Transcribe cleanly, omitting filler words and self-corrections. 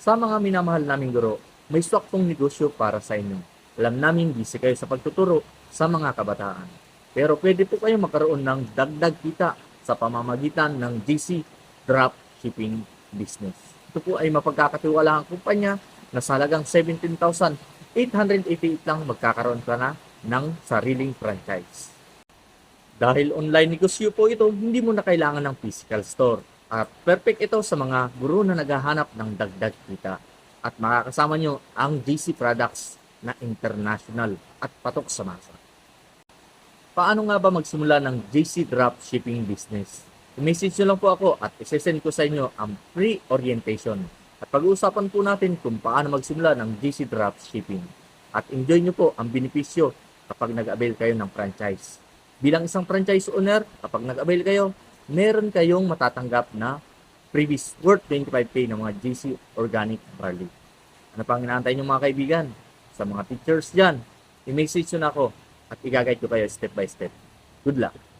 Sa mga minamahal naming guro, may swak pong negosyo para sa inyo. Alam namin busy kayo sa pagtuturo sa mga kabataan. Pero pwede po kayo magkaroon ng dagdag kita sa pamamagitan ng GC Dropshipping Business. Ito po ay mapagkakatiwalaang kumpanya na sa halagang 17,888 lang magkakaroon ka na ng sariling franchise. Dahil online negosyo po ito, hindi mo na kailangan ng physical store. At perfect ito sa mga guro na naghahanap ng dagdag kita. At makakasama nyo ang GC products na international at patok sa masa. Paano nga ba magsimula ng GC Dropshipping Business? I-message nyo lang po ako at isesend ko sa inyo ang free orientation. At pag-uusapan po natin kung paano magsimula ng GC Dropshipping. At enjoy nyo po ang benepisyo kapag nag-avail kayo ng franchise. Bilang isang franchise owner, kapag nag-avail kayo, meron kayong matatanggap na freebies worth 25k ng mga GC Organic Barley. Ano pang inaantay nyo mga kaibigan? Sa mga teachers dyan, i-message nyo na ako at i-guide ko kayo step by step. Good luck!